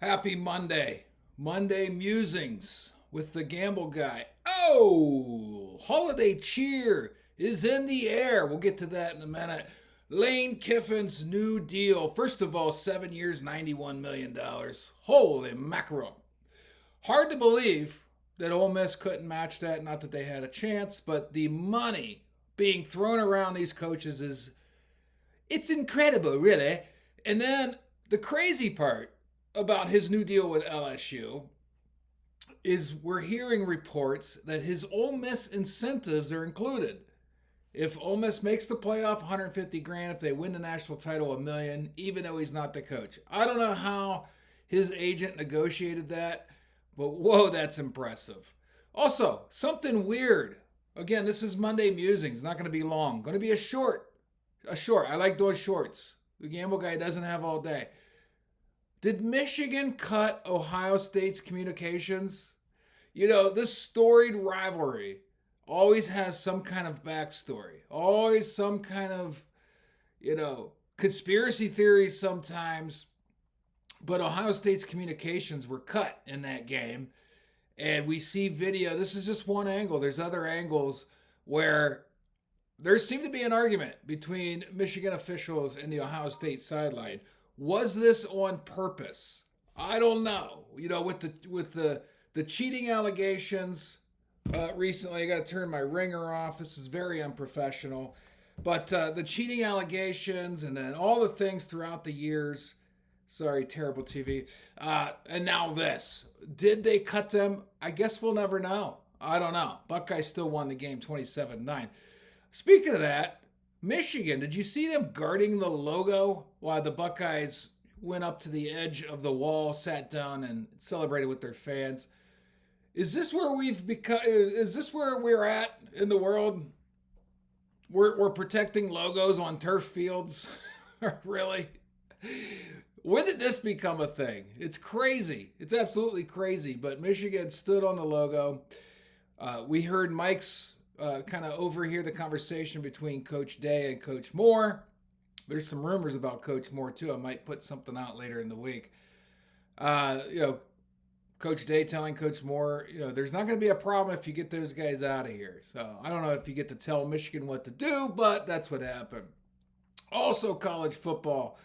Happy Monday. Monday Musings with the Gamble Guy. Oh, holiday cheer is in the air. We'll get to that in a minute. Lane Kiffin's new deal. First of all, 7 years, $91 million. Holy mackerel. Hard to believe that Ole Miss couldn't match that. Not that they had a chance, but the money being thrown around these coaches it's incredible, really. And then the crazy part about his new deal with LSU is we're hearing reports that his Ole Miss incentives are included. If Ole Miss makes the playoff, 150 grand. If they win the national title, a million, even though he's not the coach. I don't know how his agent negotiated that, but whoa, that's impressive. Also, something weird. Again, this is Monday Musings. Not going to be long. Going to be a short. A short. I like those shorts. The Gamble Guy doesn't have all day. Did Michigan cut Ohio State's communications? You know, this storied rivalry always has some kind of backstory, always some kind of, conspiracy theories sometimes. But Ohio State's communications were cut in that game. And we see video. This is just one angle. There's other angles where there seemed to be an argument between Michigan officials and the Ohio State sideline. Was this on purpose? I don't know. With the cheating allegations recently, I got to turn my ringer off. This is very unprofessional. But the cheating allegations and then all the things throughout the years. Sorry, terrible TV. And now this. Did they cut them? I guess we'll never know. I don't know. Buckeyes still won the game 27-9. Speaking of that, Michigan, did you see them guarding the logo while the Buckeyes went up to the edge of the wall, sat down, and celebrated with their fans? Is this where we've become? Is this where we're at in the world? We're protecting logos on turf fields? Really? When did this become a thing? It's crazy. It's absolutely crazy. But Michigan stood on the logo. We heard Mike's kind of overhear the conversation between Coach Day and Coach Moore. There's some rumors about Coach Moore too. I might put something out later in the week. Coach Day telling Coach Moore, there's not going to be a problem if you get those guys out of here. So I don't know if you get to tell Michigan what to do, but that's what happened. Also, college football.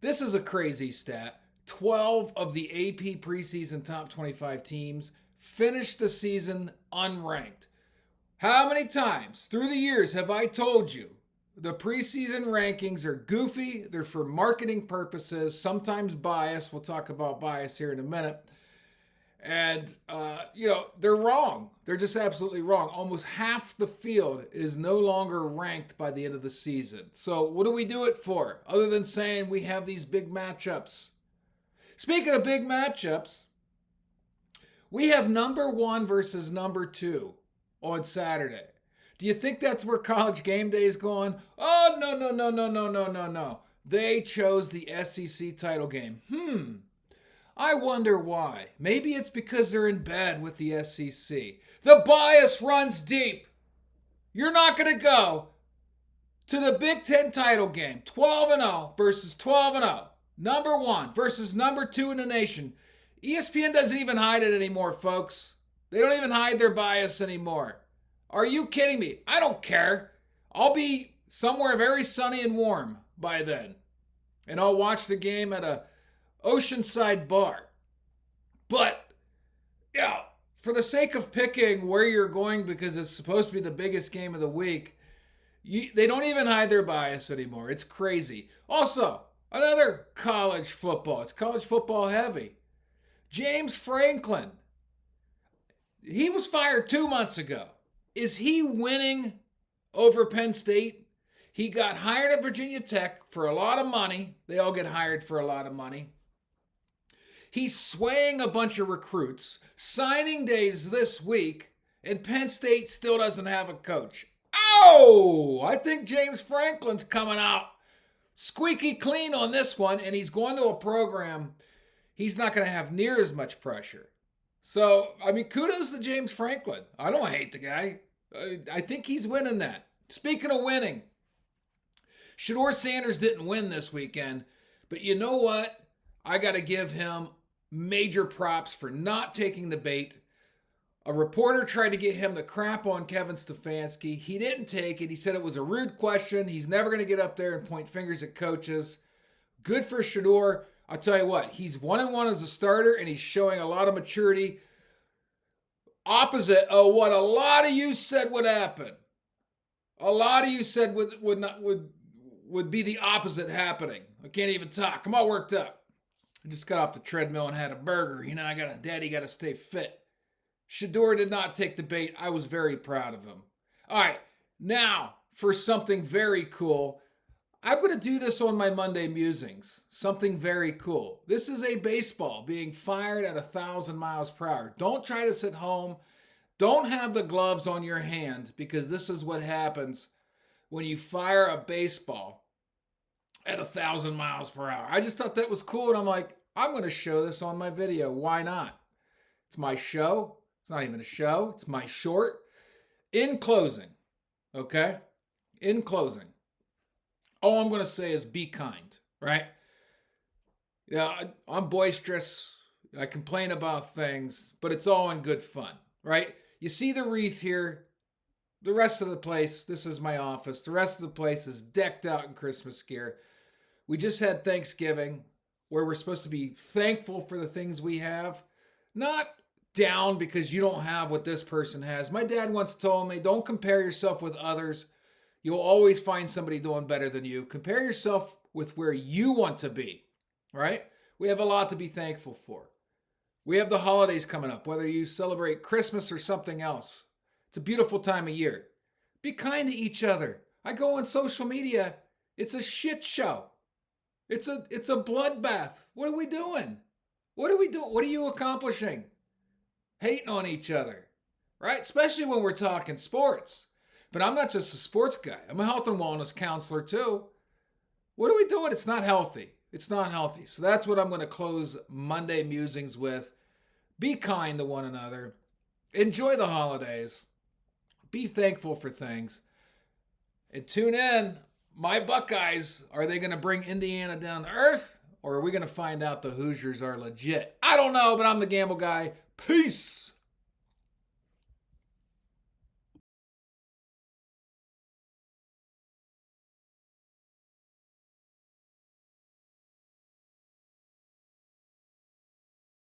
This is a crazy stat. 12 of the AP preseason top 25 teams finished the season unranked. How many times through the years have I told you the preseason rankings are goofy? They're for marketing purposes, sometimes bias. We'll talk about bias here in a minute. And, they're wrong. They're just absolutely wrong. Almost half the field is no longer ranked by the end of the season. So what do we do it for? Other than saying we have these big matchups. Speaking of big matchups, we have number 1 versus number 2 on Saturday. Do you think that's where College Game Day is going? Oh, no. They chose the SEC title game. I wonder why. Maybe it's because they're in bed with the SEC. The bias runs deep. You're not going to go to the Big Ten title game, 12-0 versus 12-0. Number 1 versus number 2 in the nation. ESPN doesn't even hide it anymore, folks. They don't even hide their bias anymore. Are you kidding me? I don't care. I'll be somewhere very sunny and warm by then. And I'll watch the game at a oceanside bar. But, for the sake of picking where you're going because it's supposed to be the biggest game of the week, they don't even hide their bias anymore. It's crazy. Also, another college football. It's college football heavy. James Franklin. He was fired 2 months ago. Is he winning over Penn State? He got hired at Virginia Tech for a lot of money. They all get hired for a lot of money. He's swaying a bunch of recruits. Signing days this week, and Penn State still doesn't have a coach. Oh, I think James Franklin's coming out squeaky clean on this one, and he's going to a program he's not going to have near as much pressure. So, kudos to James Franklin. I don't hate the guy. I think he's winning that. Speaking of winning, Shedeursanders didn't win this weekend, but you know what? I got to give him major props for not taking the bait. A reporter tried to get him to crap on Kevin Stefanski. He didn't take it. He said it was a rude question. He's never going to get up there and point fingers at coaches. Good for Shedeur. I'll tell you what, he's 1-1 as a starter, and he's showing a lot of maturity. Opposite of what a lot of you said would happen. A lot of you said would be the opposite happening. I can't even talk. I'm all worked up. I just got off the treadmill and had a burger. Daddy got to stay fit. Shedeur did not take the bait. I was very proud of him. All right, now for something very cool. I'm going to do this on my Monday Musings. Something very cool. This is a baseball being fired at 1,000 miles per hour. Don't try to sit home. Don't have the gloves on your hand, because this is what happens when you fire a baseball at 1,000 miles per hour. I just thought that was cool, and I'm like, I'm going to show this on my video. Why not? It's my show. It's not even a show. It's my short. In closing, okay? In closing, all I'm going to say is be kind, right? Yeah, I'm boisterous. I complain about things, but it's all in good fun, right? You see the wreath here. The rest of the place, this is my office. The rest of the place is decked out in Christmas gear. We just had Thanksgiving, where we're supposed to be thankful for the things we have, not down because you don't have what this person has. My dad once told me, don't compare yourself with others. You'll always find somebody doing better than you. Compare yourself with where you want to be, right? We have a lot to be thankful for. We have the holidays coming up, whether you celebrate Christmas or something else. It's a beautiful time of year. Be kind to each other. I go on social media. It's a shit show. It's a bloodbath. What are we doing? What are we doing? What are you accomplishing? Hating on each other, right? Especially when we're talking sports. But I'm not just a sports guy. I'm a health and wellness counselor too. What are we doing? It's not healthy. It's not healthy. So that's what I'm going to close Monday Musings with. Be kind to one another. Enjoy the holidays. Be thankful for things. And tune in. My Buckeyes, are they going to bring Indiana down to earth? Or are we going to find out the Hoosiers are legit? I don't know, but I'm the Gamble Guy. Peace.